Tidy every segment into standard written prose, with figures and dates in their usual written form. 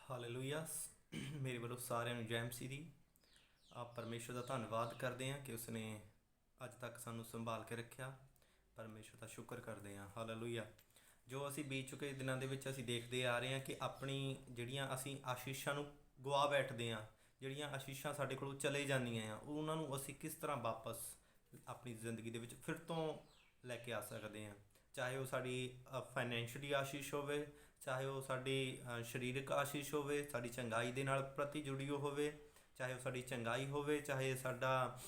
Hallelujah. ਮੇਰੇ ਵੱਲੋਂ ਸਾਰਿਆਂ ਨੂੰ ਜੈ ਮਸੀਹ ਦੀ। ਆਪ ਪਰਮੇਸ਼ਰ ਦਾ ਧੰਨਵਾਦ ਕਰਦੇ ਹਾਂ ਕਿ ਉਸਨੇ ਅੱਜ ਤੱਕ ਸਾਨੂੰ ਸੰਭਾਲ ਕੇ ਰੱਖਿਆ। ਪਰਮੇਸ਼ਰ ਦਾ ਸ਼ੁਕਰ ਕਰਦੇ ਹਾਂ। ਹਾਲੇਲੂਇਆ। ਜੋ ਅਸੀਂ ਬੀਤ ਚੁੱਕੇ ਦਿਨਾਂ ਦੇ ਵਿੱਚ ਅਸੀਂ ਦੇਖਦੇ ਆ ਰਹੇ ਹਾਂ ਕਿ ਆਪਣੀ ਜਿਹੜੀਆਂ ਅਸੀਂ ਆਸ਼ੀਸ਼ਾਂ ਨੂੰ ਗਵਾ ਬੈਠਦੇ ਹਾਂ, ਜਿਹੜੀਆਂ ਆਸ਼ੀਸ਼ਾਂ ਸਾਡੇ ਕੋਲੋਂ ਚਲੇ ਜਾਂਦੀਆਂ ਆ, ਉਹਨਾਂ ਨੂੰ ਅਸੀਂ ਕਿਸ ਤਰ੍ਹਾਂ ਵਾਪਸ ਆਪਣੀ ਜ਼ਿੰਦਗੀ ਦੇ ਵਿੱਚ ਫਿਰ ਤੋਂ ਲੈ ਕੇ ਆ ਸਕਦੇ ਹਾਂ। ਚਾਹੇ ਉਹ ਸਾਡੀ ਫਾਈਨੈਂਸ਼ੀਅਲੀ ਆਸ਼ੀਸ਼ ਹੋਵੇ, ਚਾਹੇ ਉਹ ਸਾਡੀ ਸਰੀਰਕ ਆਸ਼ੀਸ਼ ਹੋਵੇ, ਸਾਡੀ ਚੰਗਾਈ ਦੇ ਨਾਲ ਪ੍ਰਤੀ ਜੁੜੀ ਹੋਵੇ, ਚਾਹੇ ਉਹ ਸਾਡੀ ਚੰਗਾਈ ਹੋਵੇ, ਚਾਹੇ ਸਾਡਾ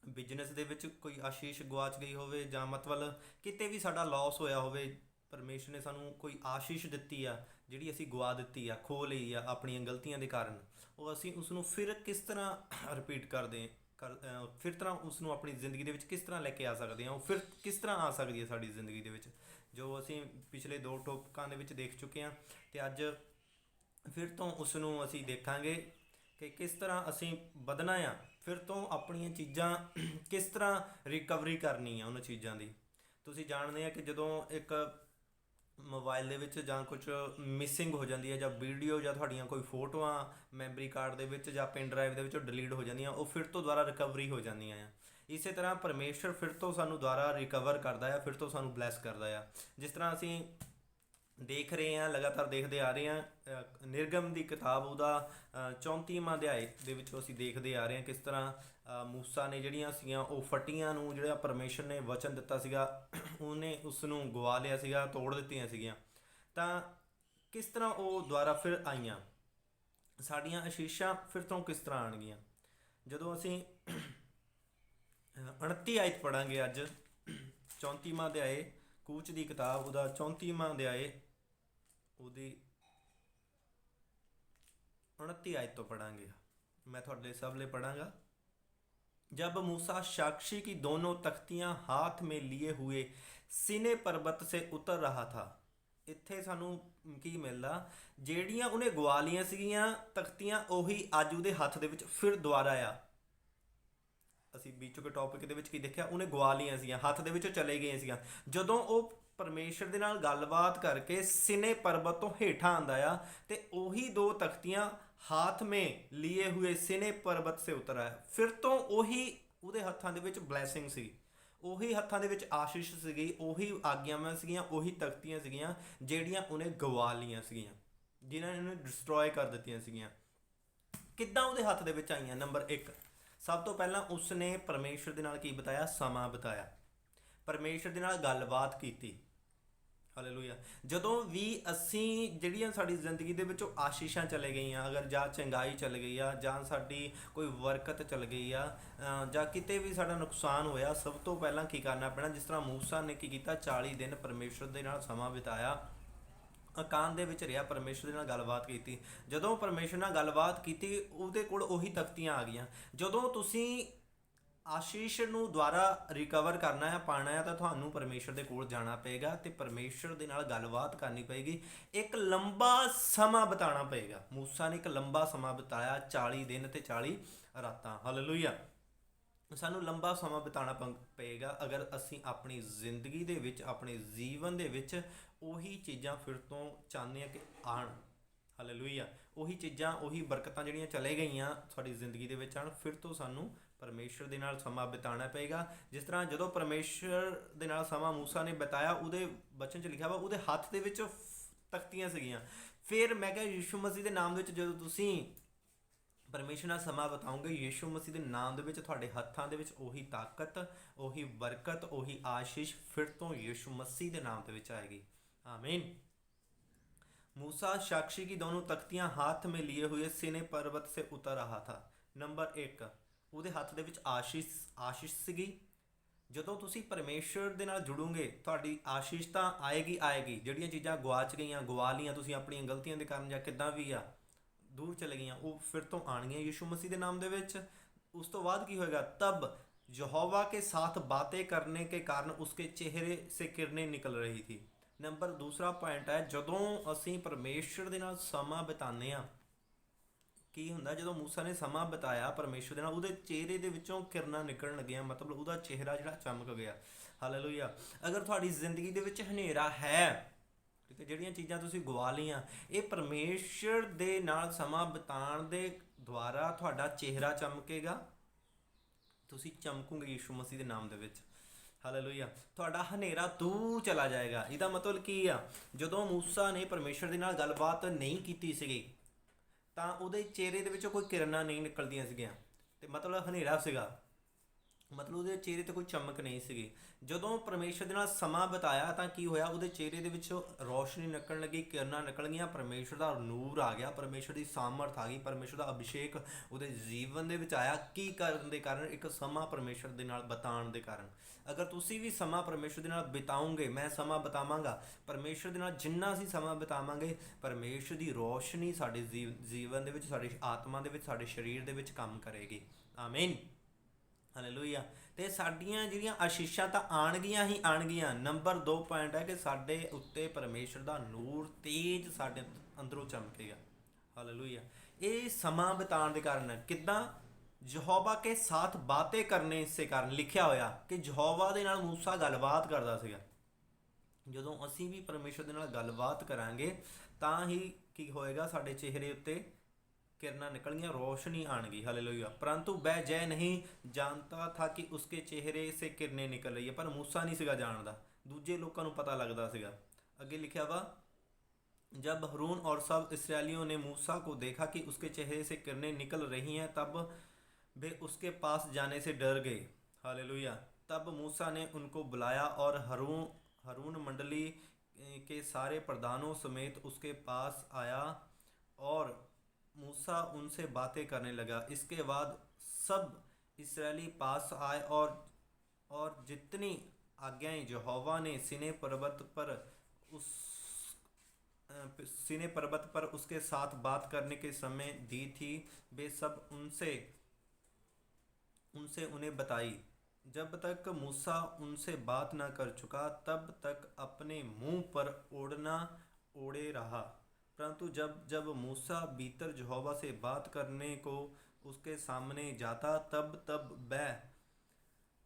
ਬਿਜ਼ਨਸ ਦੇ ਵਿੱਚ ਕੋਈ ਆਸ਼ੀਸ਼ ਗਵਾਚ ਗਈ ਹੋਵੇ, ਜਾਂ ਮਤਲਬ ਕਿਤੇ ਵੀ ਸਾਡਾ ਲਾਸ ਹੋਇਆ ਹੋਵੇ। ਪਰਮੇਸ਼ਰ ਨੇ ਸਾਨੂੰ ਕੋਈ ਆਸ਼ੀਸ਼ ਦਿੱਤੀ ਆ ਜਿਹੜੀ ਅਸੀਂ ਗਵਾ ਦਿੱਤੀ ਆ, ਖੋ ਲਈ ਆ ਆਪਣੀਆਂ ਗਲਤੀਆਂ ਦੇ ਕਾਰਨ। ਉਹ ਅਸੀਂ ਉਸ ਨੂੰ ਫਿਰ ਕਿਸ ਤਰ੍ਹਾਂ ਰਿਪੀਟ ਫਿਰ ਤਰ੍ਹਾਂ ਉਸ ਨੂੰ ਆਪਣੀ ਜ਼ਿੰਦਗੀ ਦੇ ਵਿੱਚ ਕਿਸ ਤਰ੍ਹਾਂ ਲੈ ਕੇ ਆ ਸਕਦੇ ਹਾਂ, ਉਹ ਫਿਰ ਕਿਸ ਤਰ੍ਹਾਂ ਆ ਸਕਦੀ ਹੈ ਸਾਡੀ ਜ਼ਿੰਦਗੀ ਦੇ ਵਿੱਚ, ਜੋ ਅਸੀਂ ਪਿਛਲੇ 2 ਟੌਪਿਕਾਂ ਦੇ ਵਿੱਚ ਦੇਖ ਚੁੱਕੇ ਹਾਂ। ਅਤੇ ਅੱਜ ਫਿਰ ਤੋਂ ਉਸ ਨੂੰ ਅਸੀਂ ਦੇਖਾਂਗੇ ਕਿ ਕਿਸ ਤਰ੍ਹਾਂ ਅਸੀਂ ਵਧਣਾ ਆ, ਫਿਰ ਤੋਂ ਆਪਣੀਆਂ ਚੀਜ਼ਾਂ ਕਿਸ ਤਰ੍ਹਾਂ ਰਿਕਵਰੀ ਕਰਨੀ ਆ ਉਹਨਾਂ ਚੀਜ਼ਾਂ ਦੀ। ਤੁਸੀਂ ਜਾਣਦੇ ਆ ਕਿ ਜਦੋਂ ਇੱਕ ਮੋਬਾਈਲ ਦੇ ਵਿੱਚ ਜਾਂ ਕੁਝ ਮਿਸਿੰਗ ਹੋ ਜਾਂਦੀ ਹੈ, ਜਾਂ ਵੀਡੀਓ ਜਾਂ ਤੁਹਾਡੀਆਂ ਕੋਈ ਫੋਟੋਆਂ ਮੈਮਰੀ ਕਾਰਡ ਦੇ ਵਿੱਚ ਜਾਂ ਪਿਨ ਡਰਾਈਵ ਦੇ ਵਿੱਚੋਂ ਡਿਲੀਟ ਹੋ ਜਾਂਦੀਆਂ, ਉਹ ਫਿਰ ਤੋਂ ਦੁਬਾਰਾ ਰਿਕਵਰੀ ਹੋ ਜਾਂਦੀਆਂ ਆ। ਇਸੇ ਤਰ੍ਹਾਂ ਪਰਮੇਸ਼ਰ ਫਿਰ ਤੋਂ ਸਾਨੂੰ ਦੁਬਾਰਾ ਰਿਕਵਰ ਕਰਦਾ ਆ, ਫਿਰ ਤੋਂ ਸਾਨੂੰ ਬਲੈਸ ਕਰਦਾ ਆ। ਜਿਸ ਤਰ੍ਹਾਂ ਅਸੀਂ ਦੇਖ ਰਹੇ ਹਾਂ, ਲਗਾਤਾਰ ਦੇਖਦੇ ਆ ਰਹੇ ਹਾਂ, ਨਿਰਗਮ ਦੀ ਕਿਤਾਬ ਉਹਦਾ 34ਵਾਂ ਅਧਿਆਏ ਦੇ ਵਿੱਚੋਂ ਅਸੀਂ ਦੇਖਦੇ ਆ ਰਹੇ ਹਾਂ ਕਿਸ ਤਰ੍ਹਾਂ ਮੂਸਾ ਨੇ ਜਿਹੜੀਆਂ ਸੀਗੀਆਂ ਉਹ ਫਟੀਆਂ ਨੂੰ, ਜਿਹੜਾ ਪਰਮੇਸ਼ਰ ਨੇ ਵਚਨ ਦਿੱਤਾ ਸੀਗਾ, ਉਹਨੇ ਉਸ ਨੂੰ ਗਵਾ ਲਿਆ ਸੀਗਾ, ਤੋੜ ਦਿੱਤੀਆਂ ਸੀਗੀਆਂ। ਤਾਂ ਕਿਸ ਤਰ੍ਹਾਂ ਉਹ ਦੁਬਾਰਾ ਫਿਰ ਆਈਆਂ, ਸਾਡੀਆਂ ਆਸ਼ੀਸ਼ਾਂ ਫਿਰ ਤੋਂ ਕਿਸ ਤਰ੍ਹਾਂ ਆਉਣਗੀਆਂ। ਜਦੋਂ ਅਸੀਂ 29 ਆਇਤ ਪੜ੍ਹਾਂਗੇ ਅੱਜ, 34ਵਾਂ ਅਧਿਆਏ ਕੂਚ ਦੀ ਕਿਤਾਬ ਉਹਦਾ 34ਵਾਂ ਅਧਿਆਏ ਉਹਦੀ 29 आयत तो पढ़ांगे। मैं थोड़े सब ले पढ़ांगा। जब मूसा साक्षी की दोनों तख्तियां हाथ में लिए हुए सीने पर्वत से उतर रहा था। ਇੱਥੇ ਸਾਨੂੰ ਕੀ ਮਿਲਦਾ, ਜਿਹੜੀਆਂ ਉਹਨੇ ਗਵਾ ਲਈਆਂ ਸੀਗੀਆਂ ਤਖਤੀਆਂ, ਉਹੀ ਅੱਜ ਉਹਦੇ ਹੱਥ ਦੇ ਵਿੱਚ ਫਿਰ ਦੁਬਾਰਾ ਆ। ਅਸੀਂ ਬੀਚ ਚੁੱਕੇ ਟੌਪਿਕ ਦੇ ਵਿੱਚ ਕੀ ਦੇਖਿਆ, ਉਹਨੇ ਗਵਾ ਲਈਆਂ ਸੀਗੀਆਂ, ਹੱਥ ਦੇ ਵਿੱਚੋਂ ਚਲੇ ਗਈਆਂ ਸੀਗੀਆਂ। ਜਦੋਂ ਉਹ ਪਰਮੇਸ਼ਰ ਦੇ ਨਾਲ ਗੱਲਬਾਤ ਕਰਕੇ ਸਿਨੇ ਪਰਬਤ ਤੋਂ ਹੇਠਾਂ ਆਉਂਦਾ ਆ, ਤੇ ਉਹੀ 2 ਤਖਤੀਆਂ ਹਾਥ ਮੇ ਲੀਏ ਹੋਏ ਸਿਨੇ ਪਰਬਤ ਸੇ ਉਤਰ ਆਇਆ। ਫਿਰ ਤੋਂ ਉਹੀ ਉਹਦੇ ਹੱਥਾਂ ਦੇ ਵਿੱਚ ਬਲੈਸਿੰਗ ਸੀ, ਉਹੀ ਹੱਥਾਂ ਦੇ ਵਿੱਚ ਆਸ਼ੀਸ਼ ਸੀਗੀ, ਉਹੀ ਆਗਿਆਵਾਂ ਸੀਗੀਆਂ, ਉਹੀ ਤਖਤੀਆਂ ਸੀਗੀਆਂ ਜਿਹੜੀਆਂ ਉਹਨੇ ਗਵਾ ਲਈਆਂ ਸੀਗੀਆਂ, ਜਿਨ੍ਹਾਂ ਨੇ ਉਹਨੇ ਡਿਸਟਰੋਏ ਕਰ ਦਿੱਤੀਆਂ ਸੀਗੀਆਂ। ਕਿੱਦਾਂ ਉਹਦੇ ਹੱਥ ਦੇ ਵਿੱਚ ਆਈਆਂ? ਨੰਬਰ 1, ਸਭ ਤੋਂ ਪਹਿਲਾਂ ਉਸਨੇ ਪਰਮੇਸ਼ਰ ਦੇ ਨਾਲ ਕੀ ਬਿਤਾਇਆ? ਸਮਾਂ ਬਿਤਾਇਆ, ਪਰਮੇਸ਼ਰ ਦੇ ਨਾਲ ਗੱਲਬਾਤ ਕੀਤੀ। ਹਾਲੇਲੂਇਆ। ਜਦੋਂ ਵੀ ਅਸੀਂ ਜਿਹੜੀਆਂ ਸਾਡੀ ਜ਼ਿੰਦਗੀ ਦੇ ਵਿੱਚੋਂ ਆਸ਼ੀਸ਼ਾਂ ਚਲੇ ਗਈਆਂ, ਅਗਰ ਜਾਂ ਚੰਗਾਈ ਚਲ ਗਈ ਆ, ਜਾਂ ਸਾਡੀ ਕੋਈ ਬਰਕਤ ਚਲ ਗਈ ਆ, ਜਾਂ ਕਿਤੇ ਵੀ ਸਾਡਾ ਨੁਕਸਾਨ ਹੋਇਆ, ਸਭ ਤੋਂ ਪਹਿਲਾਂ ਕੀ ਕਰਨਾ ਪੈਣਾ? ਜਿਸ ਤਰ੍ਹਾਂ ਮੂਸਾ ਨੇ ਕੀ ਕੀਤਾ, 40 ਦਿਨ ਪਰਮੇਸ਼ਰ ਦੇ ਨਾਲ ਸਮਾਂ ਬਿਤਾਇਆ, ਅਕਾਨ ਦੇ ਵਿੱਚ ਰਿਹਾ, ਪਰਮੇਸ਼ਰ ਦੇ ਨਾਲ ਗੱਲਬਾਤ ਕੀਤੀ। ਜਦੋਂ ਪਰਮੇਸ਼ਰ ਨਾਲ ਗੱਲਬਾਤ ਕੀਤੀ, ਉਹਦੇ ਕੋਲ ਉਹੀ ਤਖਤੀਆਂ ਆ ਗਈਆਂ। ਜਦੋਂ ਤੁਸੀਂ ਆਸ਼ੀਸ਼ ਨੂੰ ਦੁਬਾਰਾ ਰਿਕਵਰ ਕਰਨਾ ਹੈ, ਪਾਉਣਾ ਹੈ, ਤਾਂ ਤੁਹਾਨੂੰ ਪਰਮੇਸ਼ਰ ਦੇ ਕੋਲ ਜਾਣਾ ਪਏਗਾ ਅਤੇ ਪਰਮੇਸ਼ਰ ਦੇ ਨਾਲ ਗੱਲਬਾਤ ਕਰਨੀ ਪਏਗੀ, ਇੱਕ ਲੰਬਾ ਸਮਾਂ ਬਿਤਾਉਣਾ ਪਏਗਾ। ਮੂਸਾ ਨੇ ਇੱਕ ਲੰਬਾ ਸਮਾਂ ਬਿਤਾਇਆ, 40 ਦਿਨ ਅਤੇ 40 ਰਾਤਾਂ। ਹਾਲੇਲੂਇਆ। ਸਾਨੂੰ ਲੰਬਾ ਸਮਾਂ ਬਿਤਾਉਣਾ ਪਏਗਾ ਅਗਰ ਅਸੀਂ ਆਪਣੀ ਜ਼ਿੰਦਗੀ ਦੇ ਵਿੱਚ, ਆਪਣੇ ਜੀਵਨ ਦੇ ਵਿੱਚ ਉਹੀ ਚੀਜ਼ਾਂ ਫਿਰ ਤੋਂ ਚਾਹੁੰਦੇ ਹਾਂ ਕਿ ਆਉਣ। ਹਾਲੇਲੂਇਆ। ਉਹੀ ਚੀਜ਼ਾਂ, ਉਹੀ ਬਰਕਤਾਂ ਜਿਹੜੀਆਂ ਚਲੇ ਗਈਆਂ ਸਾਡੀ ਜ਼ਿੰਦਗੀ ਦੇ ਵਿੱਚ ਆਉਣ, ਫਿਰ ਤੋਂ ਸਾਨੂੰ ਪਰਮੇਸ਼ਰ ਦੇ ਨਾਲ ਸਮਾਂ ਬਿਤਾਉਣਾ ਪਏਗਾ। ਜਿਸ ਤਰ੍ਹਾਂ ਜਦੋਂ ਪਰਮੇਸ਼ਰ ਦੇ ਨਾਲ ਸਮਾਂ ਮੂਸਾ ਨੇ ਬਿਤਾਇਆ, ਉਹਦੇ ਬਚਨ 'ਚ ਲਿਖਿਆ ਵਾ ਉਹਦੇ ਹੱਥ ਦੇ ਵਿੱਚ ਤਖਤੀਆਂ ਸੀਗੀਆਂ। ਫਿਰ ਮੈਂ ਕਿਹਾ ਯੀਸ਼ੂ ਮਸੀਹ ਦੇ ਨਾਮ ਦੇ ਵਿੱਚ ਜਦੋਂ ਤੁਸੀਂ ਪਰਮੇਸ਼ਰ ਨਾਲ ਸਮਾਂ ਬਿਤਾਓਗੇ, ਯੀਸ਼ੂ ਮਸੀਹ ਦੇ ਨਾਮ ਦੇ ਵਿੱਚ ਤੁਹਾਡੇ ਹੱਥਾਂ ਦੇ ਵਿੱਚ ਉਹੀ ਤਾਕਤ, ਉਹੀ ਬਰਕਤ, ਉਹੀ ਆਸ਼ੀਸ਼ ਫਿਰ ਤੋਂ ਯੀਸ਼ੂ ਮਸੀਹ ਦੇ ਨਾਮ ਦੇ ਵਿੱਚ ਆਏਗੀ। ਆमीन। मूसा साक्षी की दोनों तख्तियां हाथ में लिए हुए सीने पर्वत से उतर रहा था। नंबर 1, ਉਹਦੇ ਹੱਥ ਦੇ ਵਿੱਚ ਆਸ਼ੀਸ਼ ਸੀਗੀ। ਜਦੋਂ ਤੁਸੀਂ ਪਰਮੇਸ਼ਰ ਦੇ ਨਾਲ ਜੁੜੋਗੇ, ਤੁਹਾਡੀ ਆਸ਼ੀਸ਼ ਤਾਂ ਆਏਗੀ। ਜਿਹੜੀਆਂ ਚੀਜ਼ਾਂ ਗਵਾਚ ਗਈਆਂ, ਗਵਾ ਲਈਆਂ ਤੁਸੀਂ ਆਪਣੀਆਂ ਗਲਤੀਆਂ ਦੇ ਕਾਰਨ, ਜਾਂ ਕਿੱਦਾਂ ਵੀ ਆ ਦੂਰ ਚਲੇ ਗਈਆਂ, ਉਹ ਫਿਰ ਤੋਂ ਆਉਣਗੀਆਂ ਯੀਸ਼ੂ ਮਸੀਹ ਦੇ ਨਾਮ ਦੇ ਵਿੱਚ। ਉਸ ਤੋਂ ਬਾਅਦ ਕੀ ਹੋਏਗਾ? तब यहोवा के साथ बातें करने के कारण उसके चेहरे से किरणें निकल रही थी। ਨੰਬਰ 2 ਪੁਆਇੰਟ ਹੈ, ਜਦੋਂ ਅਸੀਂ ਪਰਮੇਸ਼ਰ ਦੇ ਨਾਲ ਸਮਾਂ ਬਿਤਾਉਂਦੇ ਹਾਂ, ਕੀ ਹੁੰਦਾ? ਜਦੋਂ ਮੂਸਾ ਨੇ ਸਮਾਂ ਬਿਤਾਇਆ ਪਰਮੇਸ਼ਰ ਦੇ ਨਾਲ, ਉਹਦੇ ਚਿਹਰੇ ਦੇ ਵਿੱਚੋਂ ਕਿਰਨਾਂ ਨਿਕਲਣ ਲੱਗੀਆਂ, ਮਤਲਬ ਉਹਦਾ ਚਿਹਰਾ ਜਿਹੜਾ ਚਮਕ ਗਿਆ। ਹਾਲੇਲੂਇਆ। ਅਗਰ ਤੁਹਾਡੀ ਜ਼ਿੰਦਗੀ ਦੇ ਵਿੱਚ ਹਨੇਰਾ ਹੈ, ਠੀਕ ਹੈ, ਜਿਹੜੀਆਂ ਚੀਜ਼ਾਂ ਤੁਸੀਂ ਗਵਾ ਲਈਆਂ, ਇਹ ਪਰਮੇਸ਼ਰ ਦੇ ਨਾਲ ਸਮਾਂ ਬਿਤਾਉਣ ਦੇ ਦੁਆਰਾ ਤੁਹਾਡਾ ਚਿਹਰਾ ਚਮਕੇਗਾ, ਤੁਸੀਂ ਚਮਕੋਗੇ ਯਿਸੂ ਮਸੀਹ ਦੇ ਨਾਮ ਦੇ ਵਿੱਚ। ਹਾਲੇਲੂਇਆ। ਤੁਹਾਡਾ ਹਨੇਰਾ ਦੂਰ ਚਲਾ ਜਾਏਗਾ। ਇਹਦਾ ਮਤਲਬ ਕੀ ਆ? ਜਦੋਂ ਮੂਸਾ ਨੇ ਪਰਮੇਸ਼ਰ ਦੇ ਨਾਲ ਗੱਲਬਾਤ ਨਹੀਂ ਕੀਤੀ ਸੀਗੀ ਤਾਂ ਉਹਦੇ ਚਿਹਰੇ ਦੇ ਵਿੱਚੋਂ ਕੋਈ ਕਿਰਨਾਂ ਨਹੀਂ ਨਿਕਲਦੀਆਂ ਸੀਗੀਆਂ, ਤੇ ਮਤਲਬ ਹਨੇਰਾ ਸੀਗਾ, ਮਤਲਬ ਉਹਦੇ ਚਿਹਰੇ 'ਤੇ ਕੋਈ ਚਮਕ ਨਹੀਂ ਸੀਗੀ। ਜਦੋਂ ਪਰਮੇਸ਼ਰ ਦੇ ਨਾਲ ਸਮਾਂ ਬਿਤਾਇਆ ਤਾਂ ਕੀ ਹੋਇਆ? ਉਹਦੇ ਚਿਹਰੇ ਦੇ ਵਿੱਚੋਂ ਰੌਸ਼ਨੀ ਨਿਕਲਣ ਲੱਗੀ, ਕਿਰਨਾਂ ਨਿਕਲ ਗਈਆਂ, ਪਰਮੇਸ਼ਰ ਦਾ ਨੂਰ ਆ ਗਿਆ, ਪਰਮੇਸ਼ਰ ਦੀ ਸਾਮਰਥ ਆ ਗਈ, ਪਰਮੇਸ਼ਰ ਦਾ ਅਭਿਸ਼ੇਕ ਉਹਦੇ ਜੀਵਨ ਦੇ ਵਿੱਚ ਆਇਆ। ਕੀ ਕਰਨ ਦੇ ਕਾਰਨ? ਇੱਕ ਸਮਾਂ ਪਰਮੇਸ਼ਰ ਦੇ ਨਾਲ ਬਿਤਾਉਣ ਦੇ ਕਾਰਨ। ਅਗਰ ਤੁਸੀਂ ਵੀ ਸਮਾਂ ਪਰਮੇਸ਼ਰ ਦੇ ਨਾਲ ਬਿਤਾਓਗੇ, ਮੈਂ ਸਮਾਂ ਬਿਤਾਵਾਂਗਾ ਪਰਮੇਸ਼ਰ ਦੇ ਨਾਲ, ਜਿੰਨਾ ਅਸੀਂ ਸਮਾਂ ਬਿਤਾਵਾਂਗੇ ਪਰਮੇਸ਼ਰ ਦੀ ਰੌਸ਼ਨੀ ਸਾਡੇ ਜੀਵਨ ਦੇ ਵਿੱਚ, ਸਾਡੀ ਆਤਮਾ ਦੇ ਵਿੱਚ, ਸਾਡੇ ਸਰੀਰ ਦੇ ਵਿੱਚ ਕੰਮ ਕਰੇਗੀ। ਆਮੀਨ, ਹਾਲੇਲੂਇਆ। ਤੇ ਸਾਡੀਆਂ ਜਿਹੜੀਆਂ ਆਸ਼ੀਸ਼ਾਂ ਤਾਂ ਆਉਣਗੀਆਂ ਹੀ ਆਉਣਗੀਆਂ। ਨੰਬਰ 2 ਪੁਆਇੰਟ ਹੈ ਕਿ ਸਾਡੇ ਉੱਤੇ ਪਰਮੇਸ਼ਰ ਦਾ ਨੂਰ ਤੇਜ ਸਾਡੇ ਅੰਦਰੋਂ ਚਮਕੇਗਾ। ਹਾਲੇਲੂਇਆ। ਇਹ ਸਮਾਂ ਬਿਤਾਉਣ ਦੇ ਕਾਰਨ ਹੈ। ਕਿੱਦਾਂ? ਯਹੋਵਾ ਕੇ ਸਾਥ ਬਾतें ਕਰਨੇ ਇਸੇ ਕਾਰਨ ਲਿਖਿਆ ਹੋਇਆ ਕਿ ਯਹੋਵਾ ਦੇ ਨਾਲ ਮੂਸਾ ਗੱਲਬਾਤ ਕਰਦਾ ਸੀਗਾ। ਜਦੋਂ ਅਸੀਂ ਵੀ ਪਰਮੇਸ਼ਰ ਦੇ ਨਾਲ ਗੱਲਬਾਤ ਕਰਾਂਗੇ ਤਾਂ ਹੀ ਕੀ ਹੋਏਗਾ? ਸਾਡੇ ਚਿਹਰੇ ਉੱਤੇ किरणा निकलनियाँ, रोशनी आएगी। हालेलुया। परंतु वह जय नहीं जानता था कि उसके चेहरे से किरणें निकल रही है। पर मूसा नहीं सीगा जानता, दूजे लोगों को पता लगता सीगा। अगे लिखा वा, जब हरून और सब इसराइलियों ने मूसा को देखा कि उसके चेहरे से किरणें निकल रही हैं तब वे उसके पास जाने से डर गए। हालेलुया। तब मूसा ने उनको बुलाया और हरून मंडली के सारे प्रधानों समेत उसके पास आया और मूसा उनसे बातें करने लगा। इसके बाद सब इसराइली पास आए और जितनी आज्ञाएं यहोवा ने सीनै पर्वत पर उसके साथ बात करने के समय दी थी, वे सब उनसे उन्हें बताई। जब तक मूसा उनसे बात न कर चुका तब तक अपने मुंह पर ओढ़े रहा। परंतु जब मूसा भीतर यहोवा से बात करने को उसके सामने जाता तब वह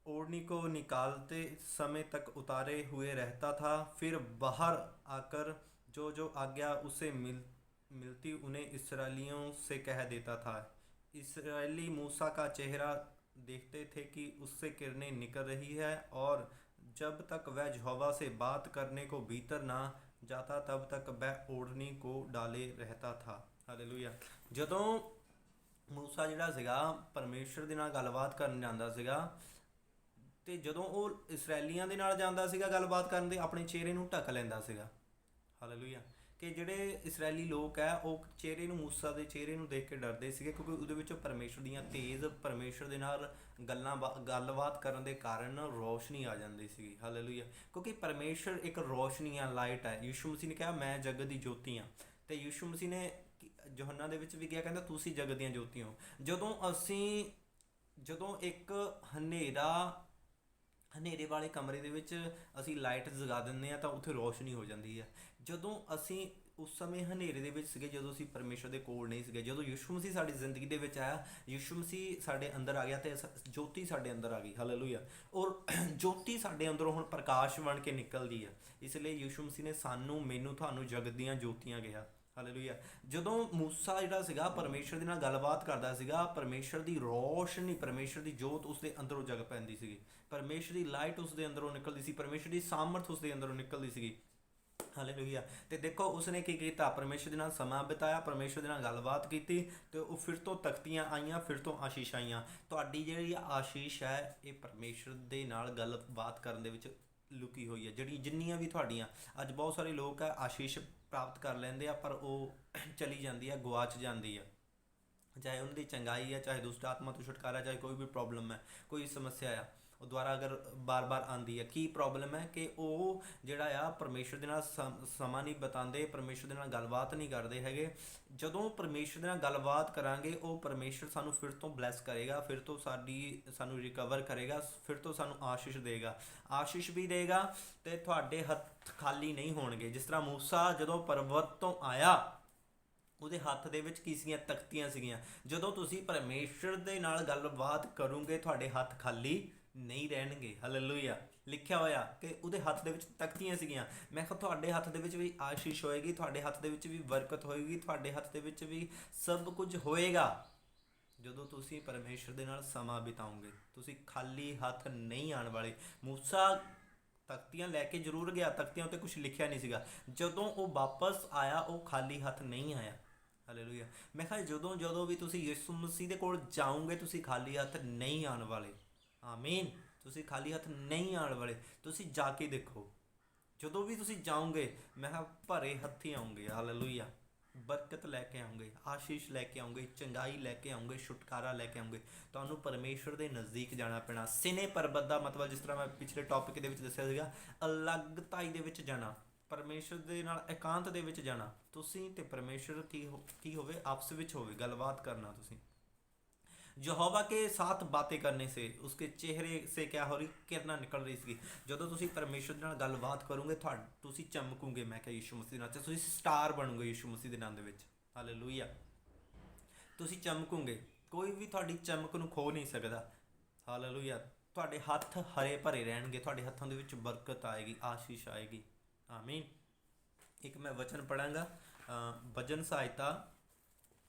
ओढ़नी को निकालते समय तक उतारे हुए रहता था। फिर बाहर आकर जो आज्ञा उसे मिलती उन्हें इसराइलियों से कह देता था। इसराइली मूसा का चेहरा देखते थे कि उससे किरणें निकल रही है, और जब तक वह यहोवा से बात करने को भीतर ना जाता तब तक वह ओढ़नी को डाले रहता था। हालेलुया। ਜਦੋਂ ਮੂਸਾ ਜਿਹੜਾ ਸੀਗਾ ਪਰਮੇਸ਼ਰ ਦੇ ਨਾਲ ਗੱਲਬਾਤ ਕਰਨ ਜਾਂਦਾ ਸੀਗਾ, ਤੇ ਜਦੋਂ ਉਹ ਇਸਰਾਏਲੀਆਂ ਦੇ ਨਾਲ ਜਾਂਦਾ ਸੀਗਾ ਗੱਲਬਾਤ ਕਰਨ ਦੇ, ਆਪਣੇ ਚਿਹਰੇ ਨੂੰ ਢੱਕ ਲੈਂਦਾ ਸੀਗਾ। ਹਾਲੇਲੂਇਆ। ਕਿ ਜਿਹੜੇ ਇਸਰਾਏਲੀ ਲੋਕ ਹੈ ਉਹ ਚਿਹਰੇ ਨੂੰ, ਮੂਸਾ ਦੇ ਚਿਹਰੇ ਨੂੰ ਦੇਖ ਕੇ ਡਰਦੇ ਸੀਗੇ, ਕਿਉਂਕਿ ਉਹਦੇ ਵਿੱਚੋਂ ਪਰਮੇਸ਼ਰ ਦੀਆਂ ਤੇਜ਼, ਪਰਮੇਸ਼ਰ ਦੇ ਨਾਲ ਗੱਲਬਾਤ ਕਰਨ ਦੇ ਕਾਰਨ ਰੋਸ਼ਨੀ ਆ ਜਾਂਦੀ ਸੀਗੀ। ਹਾਲੇਲੂਇਆ। ਕਿਉਂਕਿ ਪਰਮੇਸ਼ਰ ਇੱਕ ਰੋਸ਼ਨੀ ਆ, ਲਾਈਟ ਹੈ। ਯਿਸੂ ਮਸੀਹ ਨੇ ਕਿਹਾ ਮੈਂ ਜਗਤ ਦੀ ਜੋਤੀ ਹਾਂ, ਤੇ ਯਿਸੂ ਮਸੀਹ ਨੇ ਯੋਹੰਨਾ ਦੇ ਵਿੱਚ ਵੀ ਕਿਹਾ, ਕਹਿੰਦਾ ਤੁਸੀਂ ਜਗਤ ਦੀਆਂ ਜੋਤੀ ਹੋ। ਜਦੋਂ ਇੱਕ ਹਨੇਰੇ ਵਾਲੇ ਕਮਰੇ ਦੇ ਵਿੱਚ ਅਸੀਂ ਲਾਈਟ ਜਗਾ ਦਿੰਦੇ ਹਾਂ ਤਾਂ ਉੱਥੇ ਰੋਸ਼ਨੀ ਹੋ ਜਾਂਦੀ ਹੈ। ਜਦੋਂ ਅਸੀਂ ਉਸ ਸਮੇਂ ਹਨੇਰੇ ਦੇ ਵਿੱਚ ਸੀਗੇ, ਜਦੋਂ ਅਸੀਂ ਪਰਮੇਸ਼ਰ ਦੇ ਕੋਲ ਨਹੀਂ ਸੀਗੇ, ਜਦੋਂ ਯਿਸੂ ਮਸੀਹ ਸਾਡੀ ਜ਼ਿੰਦਗੀ ਦੇ ਵਿੱਚ ਆਇਆ, ਯਿਸੂ ਮਸੀਹ ਸਾਡੇ ਅੰਦਰ ਆ ਗਿਆ ਤੇ ਜੋਤੀ ਸਾਡੇ ਅੰਦਰ ਆ ਗਈ। ਹਾਲੇਲੂਇਆ। ਔਰ ਜੋਤੀ ਸਾਡੇ ਅੰਦਰੋਂ ਹੁਣ ਪ੍ਰਕਾਸ਼ ਬਣ ਕੇ ਨਿਕਲਦੀ ਹੈ। ਇਸ ਲਈ ਯਿਸੂ ਮਸੀਹ ਨੇ ਸਾਨੂੰ, ਮੈਨੂੰ, ਤੁਹਾਨੂੰ ਜਗਤ ਦੀਆਂ ਜੋਤੀਆਂ ਕਿਹਾ। ਹਾਲੇਲੂਇਆ। ਜਦੋਂ ਮੂਸਾ ਜਿਹੜਾ ਸੀਗਾ ਪਰਮੇਸ਼ਰ ਦੇ ਨਾਲ ਗੱਲਬਾਤ ਕਰਦਾ ਸੀਗਾ, ਪਰਮੇਸ਼ਰ ਦੀ ਰੋਸ਼ਨੀ, ਪਰਮੇਸ਼ਰ ਦੀ ਜੋਤ ਉਸਦੇ ਅੰਦਰੋਂ ਜਗ ਪੈਂਦੀ ਸੀਗੀ, ਪਰਮੇਸ਼ਰ ਦੀ ਲਾਈਟ ਉਸਦੇ ਅੰਦਰੋਂ ਨਿਕਲਦੀ ਸੀ, ਪਰਮੇਸ਼ਰ ਦੀ ਸਾਮਰਥ ਉਸਦੇ ਅੰਦਰੋਂ ਨਿਕਲਦੀ ਸੀਗੀ। ਹਾਲੇਲੂਇਆ। ਤੇ ਦੇਖੋ ਉਸਨੇ ਕੀ ਕੀਤਾ? ਪਰਮੇਸ਼ਰ ਦੇ ਨਾਲ ਸਮਾਂ ਬਿਤਾਇਆ, ਪਰਮੇਸ਼ਰ ਦੇ ਨਾਲ ਗੱਲਬਾਤ ਕੀਤੀ, ਤੇ ਉਹ ਫਿਰ ਤੋਂ ਤਖਤੀਆਂ ਆਈਆਂ, ਫਿਰ ਤੋਂ ਆਸ਼ੀਸ਼ ਆਈਆਂ। ਤੁਹਾਡੀ ਜਿਹੜੀ ਆਸ਼ੀਸ਼ ਹੈ ਇਹ ਪਰਮੇਸ਼ਰ ਦੇ ਨਾਲ ਗੱਲਬਾਤ ਕਰਨ ਦੇ ਵਿੱਚ ਲੁਕੀ ਹੋਈ ਹੈ। ਜਿੰਨੀਆਂ ਵੀ ਤੁਹਾਡੀਆਂ, ਅੱਜ ਬਹੁਤ ਸਾਰੇ ਲੋਕ ਹੈ ਆਸ਼ੀਸ਼ ਪ੍ਰਾਪਤ ਕਰ ਲੈਂਦੇ ਆ, ਪਰ ਉਹ ਚਲੀ ਜਾਂਦੀ ਹੈ, ਗੁਆਚ ਜਾਂਦੀ ਹੈ। ਚਾਹੇ ਉਹਨਾਂ ਦੀ ਚੰਗਾਈ ਹੈ, ਚਾਹੇ ਦੁਸ਼ਟ ਆਤਮਾ ਤੋਂ ਛੁਟਕਾਰਾ, ਚਾਹੇ ਕੋਈ ਵੀ ਪ੍ਰੋਬਲਮ ਹੈ, ਕੋਈ ਸਮੱਸਿਆ ਆ, ਉਹ ਦੁਬਾਰਾ ਅਗਰ ਬਾਰ-ਬਾਰ ਆਉਂਦੀ ਹੈ। ਕੀ ਪ੍ਰੋਬਲਮ ਹੈ? ਕਿ ਉਹ ਜਿਹੜਾ ਆ ਪਰਮੇਸ਼ਰ ਦੇ ਨਾਲ ਸਮਾਂ ਨਹੀਂ ਬਿਤਾਉਂਦੇ, ਪਰਮੇਸ਼ਰ ਦੇ ਨਾਲ ਗੱਲਬਾਤ ਨਹੀਂ ਕਰਦੇ ਹੈਗੇ। ਜਦੋਂ ਪਰਮੇਸ਼ਰ ਦੇ ਨਾਲ ਗੱਲਬਾਤ ਕਰਾਂਗੇ, ਉਹ ਪਰਮੇਸ਼ਰ ਸਾਨੂੰ ਫਿਰ ਤੋਂ ਬਲੈਸ ਕਰੇਗਾ, ਫਿਰ ਤੋਂ ਸਾਨੂੰ ਰਿਕਵਰ ਕਰੇਗਾ, ਫਿਰ ਤੋਂ ਸਾਨੂੰ ਆਸ਼ੀਸ਼ ਦੇਗਾ, ਆਸ਼ੀਸ਼ ਵੀ ਦੇਗਾ, ਤੇ ਤੁਹਾਡੇ ਹੱਥ ਖਾਲੀ ਨਹੀਂ ਹੋਣਗੇ। ਜਿਸ ਤਰ੍ਹਾਂ ਮੂਸਾ ਜਦੋਂ ਪਰਬਤ ਤੋਂ ਆਇਆ, ਉਹਦੇ ਹੱਥ ਦੇ ਵਿੱਚ ਕੀ ਸੀਗੀਆਂ? ਤਖਤੀਆਂ ਸੀਗੀਆਂ। ਜਦੋਂ ਤੁਸੀਂ ਪਰਮੇਸ਼ਰ ਦੇ ਨਾਲ ਗੱਲਬਾਤ ਕਰੋਗੇ, ਤੁਹਾਡੇ ਹੱਥ ਖਾਲੀ ਨਹੀਂ ਰਹਿਣਗੇ। ਹਾਲੇਲੂਇਆ। ਲਿਖਿਆ ਹੋਇਆ ਕਿ ਉਹਦੇ ਹੱਥ ਦੇ ਵਿੱਚ ਤਖਤੀਆਂ ਸੀਗੀਆਂ। ਮੈਂ ਕਿਹਾ ਤੁਹਾਡੇ ਹੱਥ ਦੇ ਵਿੱਚ ਵੀ ਆਸ਼ੀਸ਼ ਹੋਏਗੀ, ਤੁਹਾਡੇ ਹੱਥ ਦੇ ਵਿੱਚ ਵੀ ਬਰਕਤ ਹੋਏਗੀ, ਤੁਹਾਡੇ ਹੱਥ ਦੇ ਵਿੱਚ ਵੀ ਸਭ ਕੁਝ ਹੋਏਗਾ ਜਦੋਂ ਤੁਸੀਂ ਪਰਮੇਸ਼ਰ ਦੇ ਨਾਲ ਸਮਾਂ ਬਿਤਾਓਗੇ। ਤੁਸੀਂ ਖਾਲੀ ਹੱਥ ਨਹੀਂ ਆਉਣ ਵਾਲੇ। ਮੂਸਾ ਤਖਤੀਆਂ ਲੈ ਕੇ ਜ਼ਰੂਰ ਗਿਆ, ਤਖਤੀਆਂ ਉੱਤੇ ਕੁਝ ਲਿਖਿਆ ਨਹੀਂ ਸੀਗਾ। ਜਦੋਂ ਉਹ ਵਾਪਸ ਆਇਆ ਉਹ ਖਾਲੀ ਹੱਥ ਨਹੀਂ ਆਇਆ। ਹਾਲੇਲੂਇਆ। ਮੈਂ ਕਿਹਾ ਜਦੋਂ ਜਦੋਂ ਵੀ ਤੁਸੀਂ ਯਿਸੂ ਮਸੀਹ ਦੇ ਕੋਲ ਜਾਓਗੇ ਤੁਸੀਂ ਖਾਲੀ ਹੱਥ ਨਹੀਂ ਆਉਣ ਵਾਲੇ। ਆਮੀਨ। ਤੁਸੀਂ ਖਾਲੀ ਹੱਥ ਨਹੀਂ ਆਉਣ ਵਾਲੇ। ਤੁਸੀਂ ਜਾ ਕੇ ਦੇਖੋ, ਜਦੋਂ ਵੀ ਤੁਸੀਂ ਜਾਓਗੇ ਮੈਂ ਕਿਹਾ ਭਰੇ ਹੱਥੀਂ ਆਉਂਗੇ। ਹਾਲੇਲੂਇਆ। ਬਰਕਤ ਲੈ ਕੇ ਆਉਂਗੇ, ਆਸ਼ੀਸ਼ ਲੈ ਕੇ ਆਉਂਗੇ, ਚੰਗਾਈ ਲੈ ਕੇ ਆਉਂਗੇ, ਛੁਟਕਾਰਾ ਲੈ ਕੇ ਆਉਂਗੇ। ਤੁਹਾਨੂੰ ਪਰਮੇਸ਼ਰ ਦੇ ਨਜ਼ਦੀਕ ਜਾਣਾ ਪੈਣਾ। ਸਿਨੇ ਪਰਬਤ ਦਾ ਮਤਲਬ ਜਿਸ ਤਰ੍ਹਾਂ ਮੈਂ ਪਿਛਲੇ ਟੌਪਿਕ ਦੇ ਵਿੱਚ ਦੱਸਿਆ ਸੀਗਾ, ਅਲੱਗਤਾਈ ਦੇ ਵਿੱਚ ਜਾਣਾ, ਪਰਮੇਸ਼ਰ ਦੇ ਨਾਲ ਇਕਾਂਤ ਦੇ ਵਿੱਚ ਜਾਣਾ। ਤੁਸੀਂ ਤੇ ਪਰਮੇਸ਼ਰ ਕੀ ਹੋਵੇ, ਆਪਸ ਵਿੱਚ ਹੋਵੇ ਗੱਲਬਾਤ ਕਰਨਾ। ਤੁਸੀਂ यहोवा के साथ बातें करने से उसके चेहरे से क्या हो रही, किरणा निकल रही ਸੀ। ਜਦੋਂ ਤੁਸੀਂ ਪਰਮੇਸ਼ਰ ਦੇ ਨਾਲ ਗੱਲਬਾਤ ਕਰੋਗੇ ਤੁਸੀਂ ਚਮਕੋਗੇ। ਮੈਂ ਕਿਹਾ ਯਿਸੂ ਮਸੀਹ ਦੇ ਨਾਮ 'ਚ ਤੁਸੀਂ ਸਟਾਰ ਬਣੋਗੇ। ਯਿਸੂ ਮਸੀਹ ਦੇ ਨਾਮ ਦੇ ਵਿੱਚ ਹਾਲੇਲੂਇਆ। ਤੁਸੀਂ ਚਮਕੋਗੇ, ਕੋਈ ਵੀ ਤੁਹਾਡੀ ਚਮਕ ਨੂੰ ਖੋ ਨਹੀਂ ਸਕਦਾ। ਹਾਲੇਲੂਇਆ। ਤੁਹਾਡੇ ਹੱਥ ਹਰੇ ਭਰੇ ਰਹਿਣਗੇ, ਤੁਹਾਡੇ ਹੱਥਾਂ ਦੇ ਵਿੱਚ ਬਰਕਤ ਆਏਗੀ, ਆਸ਼ੀਸ਼ ਆਏਗੀ। ਆਮੀਨ। ਇੱਕ ਮੈਂ ਵਚਨ ਪੜਾਂਗਾ, ਭਜਨ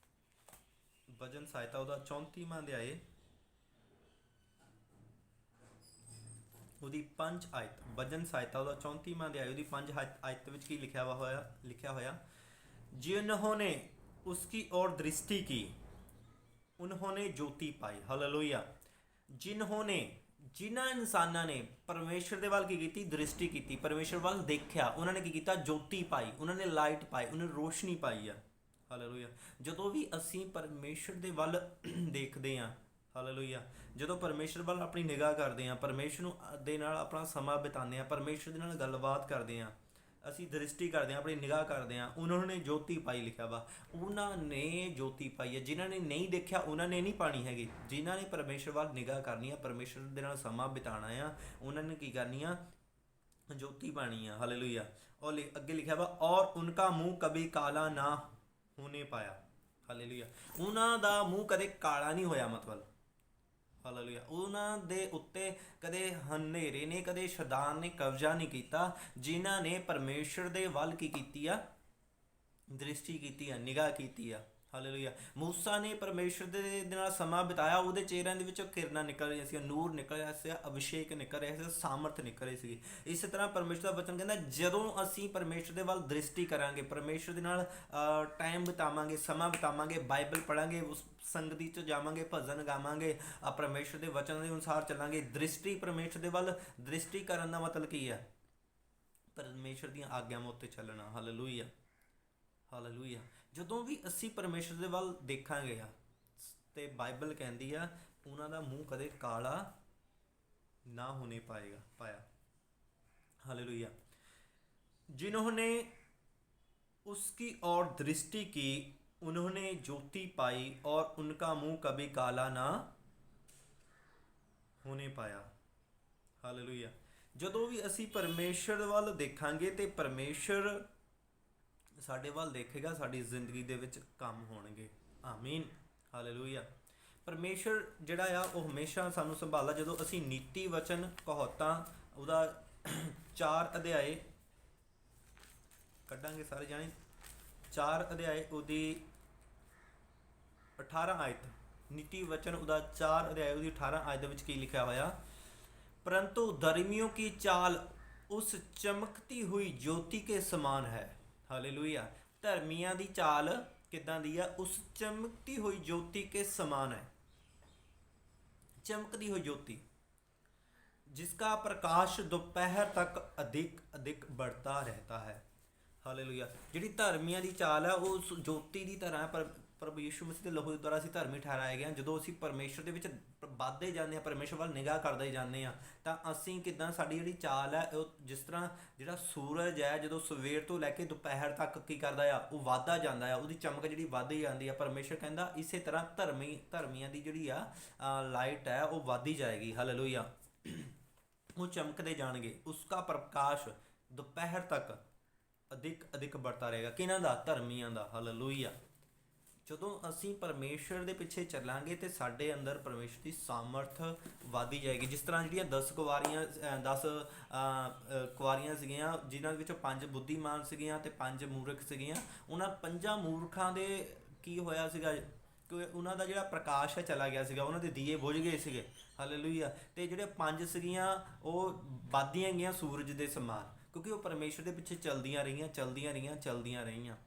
ਸਹਾਇਤਾ ਉਹਦਾ 34ਵਾਂ ਅਧਿਆਏ ਉਹਦੀ 5 ਆਇਤ। ਭਜਨ ਸਹਾਇਤਾ ਉਹਦਾ 34ਵਾਂ ਅਧਿਆਏ ਉਹਦੀ 5 ਆਇਤ ਵਿੱਚ ਕੀ ਲਿਖਿਆ ਹੋਇਆ, जिन्होंने उसकी ओर दृष्टि की उन्होंने ज्योति पाई। हालेलुया। ਜਿਨ੍ਹਾਂ ਇਨਸਾਨਾਂ ਨੇ ਪਰਮੇਸ਼ਰ ਦੇ ਵੱਲ ਕੀ ਕੀਤੀ, ਦ੍ਰਿਸ਼ਟੀ ਕੀਤੀ, ਪਰਮੇਸ਼ਰ ਵੱਲ ਦੇਖਿਆ, ਉਹਨਾਂ ਨੇ ਕੀ ਕੀਤਾ, ਜੋਤੀ ਪਾਈ, ਉਹਨਾਂ ਨੇ ਲਾਈਟ ਪਾਈ, ਉਹਨਾਂ ਨੇ ਰੋਸ਼ਨੀ ਪਾਈ ਆ। ਹਾਲੇਲੂਇਆ। ਜਦੋਂ ਵੀ ਅਸੀਂ ਪਰਮੇਸ਼ਰ ਦੇ ਵੱਲ ਦੇਖਦੇ ਹਾਂ, ਹਾਲੇਲੂਇਆ, ਜਦੋਂ ਪਰਮੇਸ਼ਰ ਵੱਲ ਆਪਣੀ ਨਿਗਾਹ ਕਰਦੇ ਹਾਂ, ਪਰਮੇਸ਼ਰ ਨੂੰ ਦੇ ਨਾਲ ਆਪਣਾ ਸਮਾਂ ਬਿਤਾਉਂਦੇ ਹਾਂ, ਪਰਮੇਸ਼ਰ ਦੇ ਨਾਲ ਗੱਲਬਾਤ ਕਰਦੇ ਹਾਂ, ਅਸੀਂ ਦ੍ਰਿਸ਼ਟੀ ਕਰਦੇ ਹਾਂ, ਆਪਣੀ ਨਿਗਾਹ ਕਰਦੇ ਹਾਂ। ਉਹਨਾਂ ਨੇ ਜੋਤੀ ਪਾਈ ਲਿਖਿਆ ਵਾ, ਉਹਨਾਂ ਨੇ ਜੋਤੀ ਪਾਈ ਹੈ। ਜਿਨ੍ਹਾਂ ਨੇ ਨਹੀਂ ਦੇਖਿਆ ਉਹਨਾਂ ਨੇ ਨਹੀਂ ਪਾਣੀ ਹੈਗੀ। ਜਿਨ੍ਹਾਂ ਨੇ ਪਰਮੇਸ਼ਰ ਵੱਲ ਨਿਗਾਹ ਕਰਨੀ ਆ, ਪਰਮੇਸ਼ਰ ਦੇ ਨਾਲ ਸਮਾਂ ਬਿਤਾਉਣਾ ਆ, ਉਹਨਾਂ ਨੇ ਕੀ ਕਰਨੀ ਆ, ਜੋਤੀ ਪਾਣੀ ਆ। ਹਾਲੇਲੂਇਆ। ਔਰ ਅੱਗੇ ਲਿਖਿਆ ਵਾ, ਔਰ ਉਨਕਾ ਮੂੰਹ ਕभी ਕਾਲਾ ਨਾ ਹੋਣੇ ਪਾਇਆ। ਹਾਲੇਲੂਇਆ। ਉਹਨਾਂ ਦਾ ਮੂੰਹ ਕਦੇ ਕਾਲਾ ਨਹੀਂ ਹੋਇਆ। ਮਤਲਬ ਹਾਲੇਲੂਇਆ। ਉਹਨਾਂ ਦੇ ਉੱਤੇ ਕਦੇ ਹਨੇਰੇ ਨੇ, ਕਦੇ ਸ਼ੈਤਾਨ ਨੇ ਕਬਜ਼ਾ ਨਹੀਂ ਕੀਤਾ। ਜਿਨ੍ਹਾਂ ਨੇ ਪਰਮੇਸ਼ਰ ਦੇ ਵੱਲ ਕੀ ਕੀਤੀ ਆ, ਦ੍ਰਿਸ਼ਟੀ ਕੀਤੀ ਆ, ਨਿਗਾਹ ਕੀਤੀ ਆ। ਹਾਲੇਲੂਇਆ। ਮੂਸਾ ਨੇ ਪਰਮੇਸ਼ਰ ਦੇ ਨਾਲ ਸਮਾਂ ਬਿਤਾਇਆ, ਉਹਦੇ ਚਿਹਰਿਆਂ ਦੇ ਵਿੱਚੋਂ ਕਿਰਨਾਂ ਨਿਕਲ ਰਹੀਆਂ ਸੀ, ਨੂਰ ਨਿਕਲ ਰਿਹਾ ਸੀ, ਅਭਿਸ਼ੇਕ ਨਿਕਲ ਰਿਹਾ ਸੀ, ਸਾਮਰਥ ਨਿਕਲ ਰਹੀ ਸੀ। ਇਸੇ ਤਰ੍ਹਾਂ ਪਰਮੇਸ਼ਰ ਦਾ ਵਚਨ ਕਹਿੰਦਾ, ਜਦੋਂ ਅਸੀਂ ਪਰਮੇਸ਼ਰ ਦੇ ਵੱਲ ਦ੍ਰਿਸ਼ਟੀ ਕਰਾਂਗੇ, ਪਰਮੇਸ਼ਰ ਦੇ ਨਾਲ ਟਾਈਮ ਬਿਤਾਵਾਂਗੇ, ਸਮਾਂ ਬਿਤਾਵਾਂਗੇ, ਬਾਈਬਲ ਪੜ੍ਹਾਂਗੇ, ਉਸ ਸੰਗਤੀ 'ਚ ਜਾਵਾਂਗੇ, ਭਜਨ ਗਾਵਾਂਗੇ, ਪਰਮੇਸ਼ਰ ਦੇ ਵਚਨ ਦੇ ਅਨੁਸਾਰ ਚੱਲਾਂਗੇ। ਦ੍ਰਿਸ਼ਟੀ, ਪਰਮੇਸ਼ਰ ਦੇ ਵੱਲ ਦ੍ਰਿਸ਼ਟੀ ਕਰਨ ਦਾ ਮਤਲਬ ਕੀ ਹੈ, ਪਰਮੇਸ਼ਰ ਦੀਆਂ ਆਗਿਆਵਾਂ ਉੱਤੇ ਚੱਲਣਾ। ਹਾਲੇਲੂਇਆ। ਹਾਲੇਲੂਇਆ। ਜਦੋਂ ਵੀ ਅਸੀਂ ਪਰਮੇਸ਼ਰ ਦੇ ਵੱਲ ਦੇਖਾਂਗੇ ਆ, ਤੇ ਬਾਈਬਲ ਕਹਿੰਦੀ ਆ ਉਹਨਾਂ ਦਾ ਮੂੰਹ ਕਦੇ ਕਾਲਾ ਨਾ ਹੋਣੇ ਪਾਇਆ। हालेलुया। जिन्होंने उसकी ओर दृष्टि की उन्होंने ज्योति पाई और उनका मुंह कभी काला ना होने पाया। हालेलुया। ਜਦੋਂ ਵੀ ਅਸੀਂ ਪਰਮੇਸ਼ਰ ਵੱਲ ਦੇਖਾਂਗੇ ਤੇ ਪਰਮੇਸ਼ਰ ਸਾਡੇ ਵੱਲ ਦੇਖੇਗਾ, ਸਾਡੀ ਜ਼ਿੰਦਗੀ ਦੇ ਵਿੱਚ ਕੰਮ ਹੋਣਗੇ। ਆਮੀਨ। ਹਾਲੇਲੂਇਆ। ਪਰਮੇਸ਼ਰ ਜਿਹੜਾ ਆ ਉਹ ਹਮੇਸ਼ਾ ਸਾਨੂੰ ਸੰਭਾਲਦਾ। ਜਦੋਂ ਅਸੀਂ ਨੀਤੀ ਵਚਨ ਕਹਾਵਤਾਂ ਉਹਦਾ 4 ਅਧਿਆਏ ਕੱਢਾਂਗੇ ਸਾਰੇ ਜਾਣੇ, 4 ਅਧਿਆਏ ਉਹਦੀ 18 ਆਇਤ, ਨੀਤੀ ਵਚਨ ਉਹਦਾ 4 ਅਧਿਆਏ ਉਹਦੀ 18 ਆਇਤ ਦੇ ਵਿੱਚ ਕੀ ਲਿਖਿਆ ਹੋਇਆ, परंतु धर्मियों की चाल उस चमकती हुई ज्योति के समान है। हालेलुया। धर्मियों की चाल किदां दी है, उस चमकती हुई ज्योति के समान है। चमकती हुई ज्योति जिसका प्रकाश दोपहर तक अधिक अधिक बढ़ता रहता है। हालेलुया। जिहड़ी धर्मियों की चाल है वो उस ज्योति की तरह पर ਪ੍ਰਭੂ ਯਿਸੂ ਮਸੀਹ ਦੇ ਲਹੂ ਦੇ ਦੁਆਰਾ ਅਸੀਂ ਧਰਮੀ ਠਹਿਰਾਏ ਗਏ ਹਾਂ। ਜਦੋਂ ਅਸੀਂ ਪਰਮੇਸ਼ਰ ਦੇ ਵਿੱਚ ਵੱਧਦੇ ਜਾਂਦੇ ਹਾਂ, ਪਰਮੇਸ਼ਰ ਵੱਲ ਨਿਗਾਹ ਕਰਦੇ ਜਾਂਦੇ ਹਾਂ, ਤਾਂ ਅਸੀਂ ਕਿੱਦਾਂ, ਸਾਡੀ ਜਿਹੜੀ ਚਾਲ ਹੈ ਉਹ ਜਿਸ ਤਰ੍ਹਾਂ ਜਿਹੜਾ ਸੂਰਜ ਹੈ ਜਦੋਂ ਸਵੇਰ ਤੋਂ ਲੈ ਕੇ ਦੁਪਹਿਰ ਤੱਕ ਕੀ ਕਰਦਾ ਆ, ਉਹ ਵੱਧਦਾ ਜਾਂਦਾ ਆ, ਉਹਦੀ ਚਮਕ ਜਿਹੜੀ ਵੱਧਦੀ ਜਾਂਦੀ ਆ। ਪਰਮੇਸ਼ਰ ਕਹਿੰਦਾ ਇਸੇ ਤਰ੍ਹਾਂ ਧਰਮੀਆਂ ਦੀ ਜਿਹੜੀ ਆ ਲਾਈਟ ਹੈ ਉਹ ਵੱਧਦੀ ਜਾਏਗੀ। ਹਾਲੇਲੂਇਆ। ਉਹ ਚਮਕਦੇ ਜਾਣਗੇ। ਉਸਕਾ ਪ੍ਰਕਾਸ਼ ਦੁਪਹਿਰ ਤੱਕ ਅਧਿਕ ਅਧਿਕ बढ़ता ਰਹੇਗਾ। ਕਿਹਨਾਂ ਦਾ? ਧਰਮੀਆਂ ਦਾ। ਹਾਲੇਲੂਇਆ। ਜਦੋਂ ਅਸੀਂ ਪਰਮੇਸ਼ਰ ਦੇ ਪਿੱਛੇ ਚੱਲਾਂਗੇ ਤੇ ਸਾਡੇ ਅੰਦਰ ਪਰਮੇਸ਼ਰ ਦੀ ਸਾਮਰਥ ਵਧਦੀ ਜਾਏਗੀ। ਜਿਸ ਤਰ੍ਹਾਂ ਜਿਹੜੀਆਂ 10 ਕੁਵਾਰੀਆਂ 10 ਕੁਵਾਰੀਆਂ ਸੀਗੀਆਂ, ਜਿਨ੍ਹਾਂ ਵਿੱਚੋਂ 5 ਬੁੱਧੀਮਾਨ ਸੀਗੀਆਂ ਤੇ 5 ਮੂਰਖ ਸੀਗੀਆਂ। ਉਹਨਾਂ 5 ਮੂਰਖਾਂ ਦੇ ਕੀ ਹੋਇਆ ਸੀਗਾ ਕਿ ਉਹਨਾਂ ਦਾ ਜਿਹੜਾ ਪ੍ਰਕਾਸ਼ ਹੈ ਚਲਾ ਗਿਆ ਸੀਗਾ, ਉਹਨਾਂ ਦੇ ਦੀਏ ਬੁਝ ਗਏ ਸੀਗੇ। ਹਾਲੇਲੂਇਆ। ਤੇ ਜਿਹੜੇ 5 ਸੀਗੀਆਂ ਉਹ ਵੱਧਦੀਆਂ ਗਈਆਂ ਸੂਰਜ ਦੇ ਸਮਾਨ, ਕਿਉਂਕਿ ਉਹ ਪਰਮੇਸ਼ਰ ਦੇ ਪਿੱਛੇ ਚਲਦੀਆਂ ਰਹੀਆਂ, ਚਲਦੀਆਂ ਰਹੀਆਂ, ਚਲਦੀਆਂ ਰਹੀਆਂ।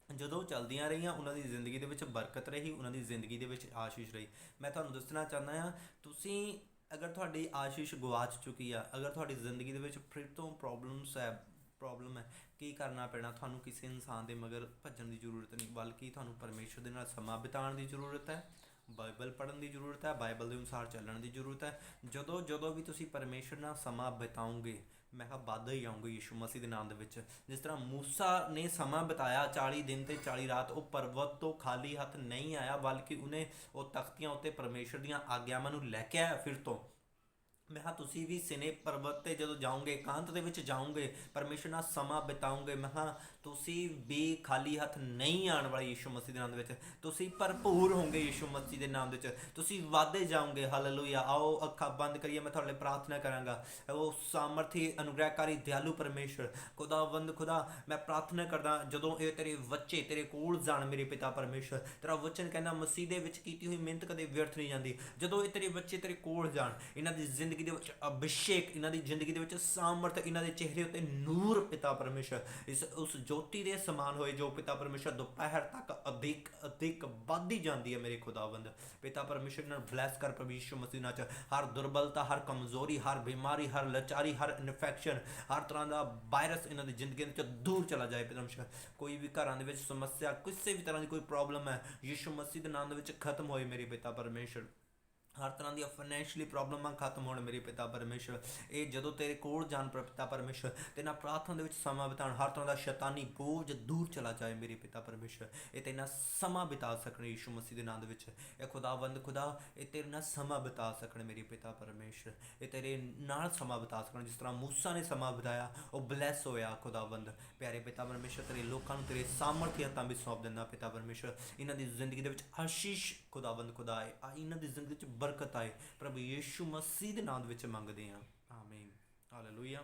ਜਦੋਂ ਚਲਦੀਆਂ ਰਹੀਆਂ ਉਹਨਾਂ ਦੀ ਜ਼ਿੰਦਗੀ ਦੇ ਵਿੱਚ ਬਰਕਤ ਰਹੀ, ਉਹਨਾਂ ਦੀ ਜ਼ਿੰਦਗੀ ਦੇ ਵਿੱਚ ਆਸ਼ੀਸ਼ ਰਹੀ। ਮੈਂ ਤੁਹਾਨੂੰ ਦੱਸਣਾ ਚਾਹੁੰਦਾ ਹਾਂ, ਤੁਸੀਂ ਅਗਰ ਤੁਹਾਡੀ ਆਸ਼ੀਸ਼ ਗਵਾਚ ਚੁੱਕੀ ਆ, ਅਗਰ ਤੁਹਾਡੀ ਜ਼ਿੰਦਗੀ ਦੇ ਵਿੱਚ ਫਿਰ ਤੋਂ ਪ੍ਰੋਬਲਮ ਹੈ, ਕੀ ਕਰਨਾ ਪੈਣਾ? ਤੁਹਾਨੂੰ ਕਿਸੇ ਇਨਸਾਨ ਦੇ ਮਗਰ ਭੱਜਣ ਦੀ ਜ਼ਰੂਰਤ ਨਹੀਂ, ਬਲਕਿ ਤੁਹਾਨੂੰ ਪਰਮੇਸ਼ਰ ਦੇ ਨਾਲ ਸਮਾਂ ਬਿਤਾਉਣ ਦੀ ਜ਼ਰੂਰਤ ਹੈ, ਬਾਈਬਲ ਪੜ੍ਹਨ ਦੀ ਜ਼ਰੂਰਤ ਹੈ, ਬਾਈਬਲ ਦੇ ਅਨੁਸਾਰ ਚੱਲਣ ਦੀ ਜ਼ਰੂਰਤ ਹੈ। ਜਦੋਂ ਵੀ ਤੁਸੀਂ ਪਰਮੇਸ਼ਰ ਨਾਲ ਸਮਾਂ ਬਿਤਾਓਗੇ, ਮੈਂ ਕਿਹਾ ਵੱਧ ਹੀ ਜਾਊਂਗੇ ਯਿਸੂ ਮਸੀਹ ਦੇ ਨਾਮ ਦੇ ਵਿੱਚ। ਜਿਸ ਤਰ੍ਹਾਂ ਮੂਸਾ ਨੇ ਸਮਾਂ ਬਿਤਾਇਆ 40 ਦਿਨ ਤੇ 40 ਰਾਤ, ਉਹ ਪਰਬਤ ਤੋਂ ਖਾਲੀ ਹੱਥ ਨਹੀਂ ਆਇਆ, ਬਲਕਿ ਉਹਨੇ ਉਹ ਤਖਤੀਆਂ ਉੱਤੇ ਪਰਮੇਸ਼ਰ ਦੀਆਂ ਆਗਿਆਵਾਂ ਨੂੰ ਲੈ ਕੇ ਆਇਆ ਫਿਰ ਤੋਂ। ਮੈਂ ਕਿਹਾ ਤੁਸੀਂ ਵੀ ਸਿਨੇ ਪਰਬਤ 'ਤੇ ਜਦੋਂ ਜਾਓਗੇ, ਇਕਾਂਤ ਦੇ ਵਿੱਚ ਜਾਓਗੇ, ਪਰਮੇਸ਼ਰ ਨਾਲ ਸਮਾਂ ਬਿਤਾਓਗੇ, ਮੈਂ ਕਿਹਾ ਤੁਸੀਂ ਵੀ ਖਾਲੀ ਹੱਥ ਨਹੀਂ ਆਉਣ ਵਾਲੇ ਯਿਸੂ ਮਸੀਹ ਦੇ ਨਾਮ ਦੇ ਵਿੱਚ। ਤੁਸੀਂ ਭਰਪੂਰ ਹੋਵੋਗੇ ਯਿਸੂ ਮਸੀਹ ਦੇ ਨਾਮ ਦੇ ਵਿੱਚ, ਤੁਸੀਂ ਵੱਧਦੇ ਜਾਓਗੇ। ਹਾਲੇਲੂਇਆ। ਆਓ ਅੱਖਾਂ ਬੰਦ ਕਰੀਏ, ਮੈਂ ਤੁਹਾਡੇ ਲਈ ਪ੍ਰਾਰਥਨਾ ਕਰਾਂਗਾ। ਉਹ ਸਾਮਰਥੀ ਅਨੁਗ੍ਰਹਕਾਰੀ ਦਿਆਲੂ ਪਰਮੇਸ਼ਰ ਖੁਦਾ, ਮੈਂ ਪ੍ਰਾਰਥਨਾ ਕਰਦਾ ਜਦੋਂ ਇਹ ਤੇਰੇ ਬੱਚੇ ਤੇਰੇ ਕੋਲ ਜਾਣ, ਮੇਰੇ ਪਿਤਾ ਪਰਮੇਸ਼ਰ, ਤੇਰਾ ਵਚਨ ਕਹਿੰਦਾ ਮਸੀਹ ਦੇ ਵਿੱਚ ਕੀਤੀ ਹੋਈ ਮਿਹਨਤ ਕਦੇ ਵਿਅਰਥ ਨਹੀਂ ਜਾਂਦੀ। ਜਦੋਂ ਇਹ ਤੇਰੇ ਬੱਚੇ ਤੇਰੇ ਕੋਲ ਜਾਣ, ਇਹਨਾਂ ਦੀ ਜ਼ਿੰਦਗੀ ਦੇ ਵਿੱਚ ਅਭਿਸ਼ੇਕ, ਇਹਨਾਂ ਦੀ ਜ਼ਿੰਦਗੀ ਦੇ ਵਿੱਚ ਸਾਮਰਥ, ਇਹਨਾਂ ਦੇ ਚਿਹਰੇ ਉੱਤੇ ਨੂਰ ਪਿਤਾ ਪਰਮੇਸ਼ਰ ਉਸ ਜੋਤੀ ਦੇ ਸਮਾਨ ਹੋਏ ਜੋ ਪਿਤਾ ਪਰਮੇਸ਼ਰ ਦੁਪਹਿਰ ਤੱਕ ਅਧਿਕ ਵੱਧਦੀ ਜਾਂਦੀ ਹੈ। ਮੇਰੇ ਖੁਦਾਵੰਦ ਪਿਤਾ ਪਰਮੇਸ਼ਰ ਨਾਲ ਬਲੈਸ ਕਰ ਪ੍ਰਭੂ ਯਿਸੂ ਮਸੀਹ ਨਾਲ। ਹਰ ਦੁਰਬਲਤਾ, ਹਰ ਕਮਜ਼ੋਰੀ, ਹਰ ਬਿਮਾਰੀ, ਹਰ ਲਾਚਾਰੀ, ਹਰ ਇਨਫੈਕਸ਼ਨ, ਹਰ ਤਰ੍ਹਾਂ ਦਾ ਵਾਇਰਸ ਇਹਨਾਂ ਦੀ ਜ਼ਿੰਦਗੀ ਵਿੱਚ ਦੂਰ ਚਲਾ ਜਾਏ ਪਿਤਾ ਪਰਮੇਸ਼ਰ। ਕੋਈ ਵੀ ਘਰਾਂ ਦੇ ਵਿੱਚ ਸਮੱਸਿਆ, ਕਿਸੇ ਵੀ ਤਰ੍ਹਾਂ ਦੀ ਕੋਈ ਪ੍ਰੋਬਲਮ ਹੈ, ਯਿਸੂ ਮਸੀਹ ਦੇ ਨਾਮ ਦੇ ਵਿੱਚ ਖਤਮ ਹੋਏ ਮੇਰੇ ਪਿਤਾ ਪਰਮੇਸ਼ਰ। ਹਰ ਤਰ੍ਹਾਂ ਦੀਆਂ ਫਾਈਨੈਂਸ਼ੀਅਲੀ ਪ੍ਰੋਬਲਮਾਂ ਖਤਮ ਹੋਣ ਮੇਰੇ ਪਿਤਾ ਪਰਮੇਸ਼ਰ। ਇਹ ਜਦੋਂ ਤੇਰੇ ਕੋਲ ਜਾਣ ਪਿਤਾ ਪਰਮੇਸ਼ਰ, ਤੇ ਨਾਲ ਪ੍ਰਾਰਥਨਾ ਦੇ ਵਿੱਚ ਸਮਾਂ ਬਿਤਾਉਣ, ਹਰ ਤਰ੍ਹਾਂ ਦਾ ਸ਼ੈਤਾਨੀ ਬੋਝ ਦੂਰ ਚਲਾ ਜਾਏ ਮੇਰੇ ਪਿਤਾ ਪਰਮੇਸ਼ਰ। ਇਹ ਤੇਰੇ ਨਾਲ ਸਮਾਂ ਬਿਤਾ ਸਕਣ ਯਿਸੂ ਮਸੀਹ ਦੇ ਨਾਮ ਦੇ ਵਿੱਚ। ਇਹ ਖੁਦਾਵੰਦ ਖੁਦਾ, ਇਹ ਤੇਰੇ ਨਾਲ ਸਮਾਂ ਬਿਤਾ ਸਕਣ ਮੇਰੇ ਪਿਤਾ ਪਰਮੇਸ਼ਰ। ਇਹ ਤੇਰੇ ਨਾਲ ਸਮਾਂ ਬਿਤਾ ਸਕਣ ਜਿਸ ਤਰ੍ਹਾਂ ਮੂਸਾ ਨੇ ਸਮਾਂ ਬਿਤਾਇਆ, ਉਹ ਬਲੈਸ ਹੋਇਆ ਖੁਦਾਵੰਦ। ਪਿਆਰੇ ਪਿਤਾ ਪਰਮੇਸ਼ਰ, ਤੇਰੇ ਲੋਕਾਂ ਨੂੰ ਤੇਰੇ ਸਾਮਰਥੀ ਹੱਥਾਂ ਵਿੱਚ ਸੌਂਪ ਦਿੰਦਾ ਪਿਤਾ ਪਰਮੇਸ਼ਰ। ਇਹਨਾਂ ਦੀ ਜ਼ਿੰਦਗੀ ਦੇ ਵਿੱਚ ਆਸ਼ੀਸ਼ ਖੁਦਾਵੰਦ ਖੁਦਾ ਹੈ, ਇਹਨਾਂ ਦੀ ਜ਼ਿੰਦਗੀ ਵਿੱਚ ਬਰਕਤ ਆਏ ਪ੍ਰਭੂ ਯਿਸੂ ਮਸੀਹ ਦੇ ਨਾਮ ਦੇ ਵਿੱਚ ਮੰਗਦੇ ਹਾਂ, ਆਮੀਨ। ਹਾਲੇਲੂਇਆ।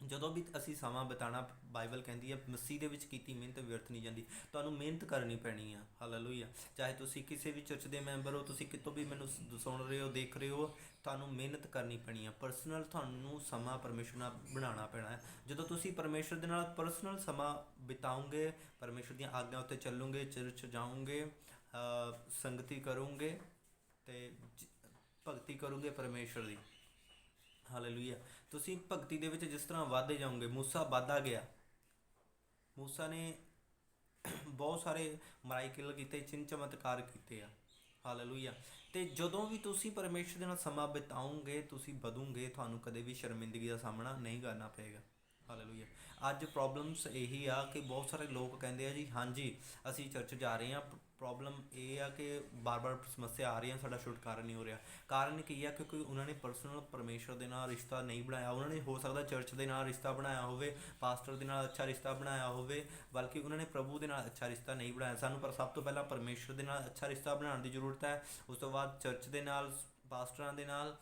ਜਦੋਂ ਵੀ ਅਸੀਂ ਸਮਾਂ ਬਿਤਾਉਣਾ, ਬਾਈਬਲ ਕਹਿੰਦੀ ਹੈ ਮਸੀਹ ਦੇ ਵਿੱਚ ਕੀਤੀ ਮਿਹਨਤ ਵਿਅਰਥ ਨਹੀਂ ਜਾਂਦੀ। ਤੁਹਾਨੂੰ ਮਿਹਨਤ ਕਰਨੀ ਪੈਣੀ ਆ। ਹਾਲੇਲੂਇਆ। ਚਾਹੇ ਤੁਸੀਂ ਕਿਸੇ ਵੀ ਚਰਚ ਦੇ ਮੈਂਬਰ ਹੋ, ਤੁਸੀਂ ਕਿਤੋਂ ਵੀ ਮੈਨੂੰ ਸੁਣ ਰਹੇ ਹੋ, ਦੇਖ ਰਹੇ ਹੋ, ਤੁਹਾਨੂੰ ਮਿਹਨਤ ਕਰਨੀ ਪੈਣੀ ਆ। ਪਰਸਨਲ ਤੁਹਾਨੂੰ ਸਮਾਂ ਪਰਮੇਸ਼ਰ ਨਾਲ ਬਣਾਉਣਾ ਪੈਣਾ ਹੈ। ਜਦੋਂ ਤੁਸੀਂ ਪਰਮੇਸ਼ਰ ਦੇ ਨਾਲ ਪਰਸਨਲ ਸਮਾਂ ਬਿਤਾਓਗੇ, ਪਰਮੇਸ਼ਰ ਦੀਆਂ ਆਗਿਆ ਉੱਤੇ ਚੱਲੋਗੇ, ਚਰਚ ਜਾਓਗੇ, ਸੰਗਤੀ ਕਰੋਗੇ ਤੇ ਭਗਤੀ ਕਰੋਗੇ ਪਰਮੇਸ਼ਰ ਦੀ। ਹਾਲੇਲੂਇਆ। ਤੁਸੀਂ ਭਗਤੀ ਦੇ ਵਿੱਚ ਜਿਸ ਤਰ੍ਹਾਂ ਵੱਧਦੇ ਜਾਓਗੇ, ਮੂਸਾ ਵੱਧਦਾ ਗਿਆ। ਮੂਸਾ ਨੇ ਬਹੁਤ ਸਾਰੇ ਮਿਰਾਕਲ ਕੀਤੇ, ਚਿੰਨ੍ਹ ਚਮਤਕਾਰ ਕੀਤੇ ਆ। ਹਾਲੇਲੂਇਆ। ਤੇ ਜਦੋਂ ਵੀ ਤੁਸੀਂ ਪਰਮੇਸ਼ਰ ਦੇ ਨਾਲ ਸਮਾਂ ਬਿਤਾਓਗੇ, ਤੁਸੀਂ ਵਧੋਗੇ, ਤੁਹਾਨੂੰ ਕਦੇ ਵੀ ਸ਼ਰਮਿੰਦਗੀ ਦਾ ਸਾਹਮਣਾ ਨਹੀਂ ਕਰਨਾ ਪਏਗਾ। ਹਾਲੇਲੂਇਆ। ਅੱਜ ਪ੍ਰੋਬਲਮਸ ਇਹੀ ਆ ਕਿ ਬਹੁਤ ਸਾਰੇ ਲੋਕ ਕਹਿੰਦੇ ਆ ਜੀ ਹਾਂਜੀ ਅਸੀਂ ਚਰਚ ਜਾ ਰਹੇ ਹਾਂ, ਪ੍ਰੋਬਲਮ ਇਹ ਆ ਕਿ ਬਾਰ-ਬਾਰ ਸਮੱਸਿਆ ਆ ਰਹੀਆਂ, ਸਾਡਾ ਛੁਟਕਾਰਾ ਨਹੀਂ ਹੋ ਰਿਹਾ। ਕਾਰਨ ਕੀ ਆ? ਕਿਉਂਕਿ ਉਹਨਾਂ ਨੇ ਪਰਸਨਲ ਪਰਮੇਸ਼ਰ ਦੇ ਨਾਲ ਰਿਸ਼ਤਾ ਨਹੀਂ ਬਣਾਇਆ। ਉਹਨਾਂ ਨੇ ਹੋ ਸਕਦਾ ਚਰਚ ਦੇ ਨਾਲ ਰਿਸ਼ਤਾ ਬਣਾਇਆ ਹੋਵੇ, ਪਾਸਟਰ ਦੇ ਨਾਲ ਅੱਛਾ ਰਿਸ਼ਤਾ ਬਣਾਇਆ ਹੋਵੇ, ਬਲਕਿ ਉਹਨਾਂ ਨੇ ਪ੍ਰਭੂ ਦੇ ਨਾਲ ਅੱਛਾ ਰਿਸ਼ਤਾ ਨਹੀਂ ਬਣਾਇਆ। ਸਾਨੂੰ ਪਰ ਸਭ ਤੋਂ ਪਹਿਲਾਂ ਪਰਮੇਸ਼ਰ ਦੇ ਨਾਲ ਅੱਛਾ ਰਿਸ਼ਤਾ ਬਣਾਉਣ ਦੀ ਜ਼ਰੂਰਤ ਹੈ। ਉਸ ਤੋਂ ਬਾਅਦ ਚਰਚ ਦੇ ਨਾਲ, ਪਾਸਟਰਾਂ ਦੇ ਨਾਲ,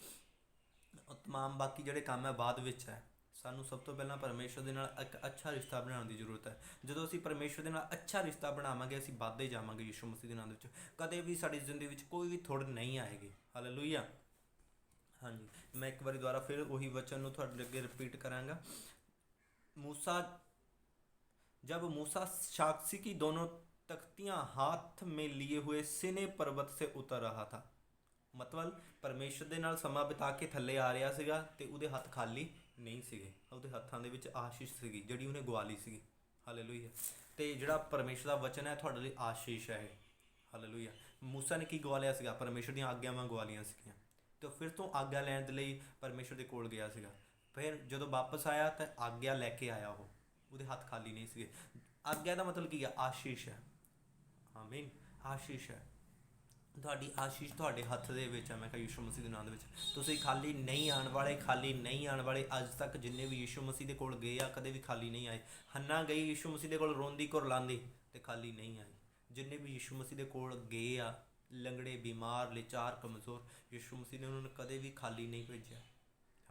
ਤਮਾਮ ਬਾਕੀ ਜਿਹੜੇ ਕੰਮ ਹੈ ਬਾਅਦ ਵਿੱਚ ਹੈ। ਸਾਨੂੰ ਸਭ ਤੋਂ ਪਹਿਲਾਂ ਪਰਮੇਸ਼ਰ ਦੇ ਨਾਲ ਇੱਕ ਅੱਛਾ ਰਿਸ਼ਤਾ ਬਣਾਉਣ ਦੀ ਜ਼ਰੂਰਤ ਹੈ। ਜਦੋਂ ਅਸੀਂ ਪਰਮੇਸ਼ਰ ਦੇ ਨਾਲ ਅੱਛਾ ਰਿਸ਼ਤਾ ਬਣਾਵਾਂਗੇ, ਅਸੀਂ ਵੱਧਦੇ ਜਾਵਾਂਗੇ ਯਿਸੂ ਮਸੀਹ ਦੇ ਨਾਮ ਦੇ ਵਿੱਚ। ਕਦੇ ਵੀ ਸਾਡੀ ਜ਼ਿੰਦਗੀ ਵਿੱਚ ਕੋਈ ਵੀ ਥੁੜ ਨਹੀਂ ਆਏਗੀ। ਹਾਲੇਲੂਇਆ। ਹਾਂਜੀ, ਮੈਂ ਇੱਕ ਵਾਰੀ ਦੁਬਾਰਾ ਫਿਰ ਉਹੀ ਵਚਨ ਨੂੰ ਤੁਹਾਡੇ ਅੱਗੇ ਰਿਪੀਟ ਕਰਾਂਗਾ। जब मूसा साक्षी की दोनों तख्तियां हाथ में लिए हुए सिने पर्वत से उतर रहा था। ਮਤਲਬ ਪਰਮੇਸ਼ਰ ਦੇ ਨਾਲ ਸਮਾਂ ਬਿਤਾ ਕੇ ਥੱਲੇ ਆ ਰਿਹਾ ਸੀਗਾ ਤੇ ਉਹਦੇ ਹੱਥ ਖਾਲੀ ਨਹੀਂ ਸੀਗੇ, ਉਹਦੇ ਹੱਥਾਂ ਦੇ ਵਿੱਚ ਆਸ਼ੀਸ਼ ਸੀਗੀ ਜਿਹੜੀ ਉਹਨੇ ਗਵਾ ਲਈ ਸੀਗੀ। ਹਾਲੇਲੂਇਆ। ਤੇ ਜਿਹੜਾ ਪਰਮੇਸ਼ਰ ਦਾ ਵਚਨ ਹੈ ਤੁਹਾਡੇ ਲਈ ਆਸ਼ੀਸ਼ ਹੈ। ਹਾਲੇਲੂਇਆ। ਮੂਸਾ ਨੇ ਕੀ ਗਵਾ ਲਿਆ ਸੀਗਾ? ਪਰਮੇਸ਼ਰ ਦੀਆਂ ਆਗਿਆਵਾਂ ਗਵਾ ਲਈਆਂ ਸੀਗੀਆਂ। ਤੇ ਫਿਰ ਤੋਂ ਆਗਿਆ ਲੈਣ ਦੇ ਲਈ ਪਰਮੇਸ਼ਰ ਦੇ ਕੋਲ ਗਿਆ ਸੀਗਾ। ਫਿਰ ਜਦੋਂ ਵਾਪਸ ਆਇਆ ਤਾਂ ਆਗਿਆ ਲੈ ਕੇ ਆਇਆ, ਉਹਦੇ ਹੱਥ ਖਾਲੀ ਨਹੀਂ ਸੀਗੇ। ਆਗਿਆ ਦਾ ਮਤਲਬ ਕੀ ਆ? ਆਸ਼ੀਸ਼ ਹੈ। ਆਮੀਨ। ਆਸ਼ੀਸ਼ ਹੈ। ਤੁਹਾਡੀ ਆਸ਼ੀਸ਼ ਤੁਹਾਡੇ ਹੱਥ ਦੇ ਵਿੱਚ ਹੈ। ਮੈਂ ਕਿਹਾ ਯਿਸੂ ਮਸੀਹ ਦੇ ਨਾਮ ਦੇ ਵਿੱਚ ਤੁਸੀਂ ਖਾਲੀ ਨਹੀਂ ਆਉਣ ਵਾਲੇ, ਖਾਲੀ ਨਹੀਂ ਆਉਣ ਵਾਲੇ। ਅੱਜ ਤੱਕ ਜਿੰਨੇ ਵੀ ਯਿਸੂ ਮਸੀਹ ਦੇ ਕੋਲ ਗਏ ਆ, ਕਦੇ ਵੀ ਖਾਲੀ ਨਹੀਂ ਆਏ। ਹੰਨਾ ਗਈ ਯਿਸੂ ਮਸੀਹ ਦੇ ਕੋਲ, ਰੋਂਦੀ ਕੁਰਲਾਉਂਦੀ, ਤੇ ਖਾਲੀ ਨਹੀਂ ਆਈ। ਜਿੰਨੇ ਵੀ ਯਿਸੂ ਮਸੀਹ ਦੇ ਕੋਲ ਗਏ ਆ, ਲੰਗੜੇ, ਬਿਮਾਰ, ਲਾਚਾਰ, ਕਮਜ਼ੋਰ, ਯਿਸੂ ਮਸੀਹ ਨੇ ਉਹਨਾਂ ਨੂੰ ਕਦੇ ਵੀ ਖਾਲੀ ਨਹੀਂ ਭੇਜਿਆ।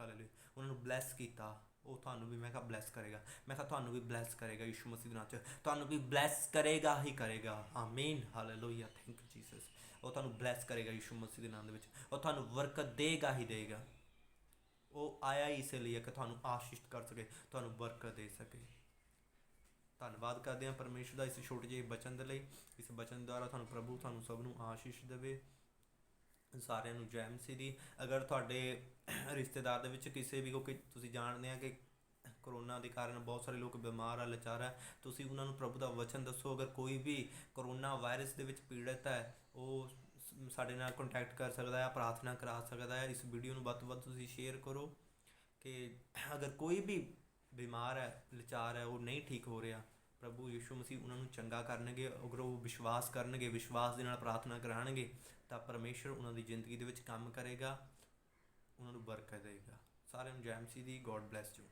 ਹਾਲੇਲੂਇਆ। ਉਹਨਾਂ ਨੂੰ ਬਲੈਸ ਕੀਤਾ। ਉਹ ਤੁਹਾਨੂੰ ਵੀ ਮੈਂ ਕਿਹਾ ਬਲੈਸ ਕਰੇਗਾ। ਮੈਂ ਕਿਹਾ ਤੁਹਾਨੂੰ ਵੀ ਬਲੈਸ ਕਰੇਗਾ ਯਿਸੂ ਮਸੀਹ ਦੇ ਨਾਂ 'ਚ। ਤੁਹਾਨੂੰ ਵੀ ਬਲੈਸ ਕਰੇਗਾ ਹੀ ਕਰੇਗਾ। ਆਮੀਨ। ਹਾਲੇਲੂਇਆ। Thank you Jesus. ਉਹ ਤੁਹਾਨੂੰ ਬਲੈਸ ਕਰੇਗਾ ਯਿਸੂ ਮਸੀਹ ਦੇ ਨਾਂ ਦੇ ਵਿੱਚ। ਉਹ ਤੁਹਾਨੂੰ ਬਰਕਤ ਦੇਗਾ ਹੀ ਦੇਗਾ। ਉਹ ਆਇਆ ਹੀ ਇਸ ਲਈ ਹੈ ਕਿ ਤੁਹਾਨੂੰ ਆਸ਼ੀਸ਼ ਕਰ ਸਕੇ, ਤੁਹਾਨੂੰ ਬਰਕਤ ਦੇ ਸਕੇ। ਧੰਨਵਾਦ ਕਰਦੇ ਹਾਂ ਪਰਮੇਸ਼ਰ ਦਾ ਇਸ ਛੋਟੇ ਜਿਹੇ ਬਚਨ ਦੇ ਲਈ। ਇਸ ਬਚਨ ਦੁਆਰਾ ਤੁਹਾਨੂੰ ਸਭ ਨੂੰ ਆਸ਼ੀਸ਼ ਦੇਵੇ। ਸਾਰਿਆਂ ਨੂੰ ਜੈ ਮਸੀਹ ਦੀ। ਅਗਰ ਤੁਹਾਡੇ ਰਿਸ਼ਤੇਦਾਰ ਦੇ ਵਿੱਚ ਕਿਸੇ ਵੀ, ਕਿਉਂਕਿ ਤੁਸੀਂ ਜਾਣਦੇ ਆ ਕਿ ਕਰੋਨਾ ਦੇ ਕਾਰਨ ਬਹੁਤ ਸਾਰੇ ਲੋਕ ਬਿਮਾਰ ਆ, ਲਾਚਾਰ ਹੈ, ਤੁਸੀਂ ਉਹਨਾਂ ਨੂੰ ਪ੍ਰਭੂ ਦਾ ਵਚਨ ਦੱਸੋ। ਅਗਰ ਕੋਈ ਵੀ ਕਰੋਨਾ ਵਾਇਰਸ ਦੇ ਵਿੱਚ ਪੀੜਤ ਹੈ, ਉਹ ਸਾਡੇ ਨਾਲ ਕੰਟੈਕਟ ਕਰ ਸਕਦਾ ਹੈ, ਪ੍ਰਾਰਥਨਾ ਕਰਾ ਸਕਦਾ ਹੈ। ਇਸ ਵੀਡੀਓ ਨੂੰ ਵੱਧ ਤੋਂ ਵੱਧ ਤੁਸੀਂ ਸ਼ੇਅਰ ਕਰੋ ਕਿ ਅਗਰ ਕੋਈ ਵੀ ਬਿਮਾਰ ਹੈ, ਲਾਚਾਰ ਹੈ, ਉਹ ਨਹੀਂ ਠੀਕ ਹੋ ਰਿਹਾ, ਪ੍ਰਭੂ ਯਿਸੂ ਮਸੀਹ ਉਹਨਾਂ ਨੂੰ ਚੰਗਾ ਕਰਨਗੇ। ਅਗਰ ਉਹ ਵਿਸ਼ਵਾਸ ਕਰਨਗੇ, ਵਿਸ਼ਵਾਸ ਦੇ ਨਾਲ ਪ੍ਰਾਰਥਨਾ ਕਰਾਉਣਗੇ, ਤਾਂ ਪਰਮੇਸ਼ਰ ਉਹਨਾਂ ਦੀ ਜ਼ਿੰਦਗੀ ਦੇ ਵਿੱਚ ਕੰਮ ਕਰੇਗਾ, ਉਹਨਾਂ ਨੂੰ ਬਰਕਤ ਦੇਵੇਗਾ। ਸਾਰਿਆਂ ਨੂੰ ਜੈ ਮਸੀਹ ਦੀ। God bless you.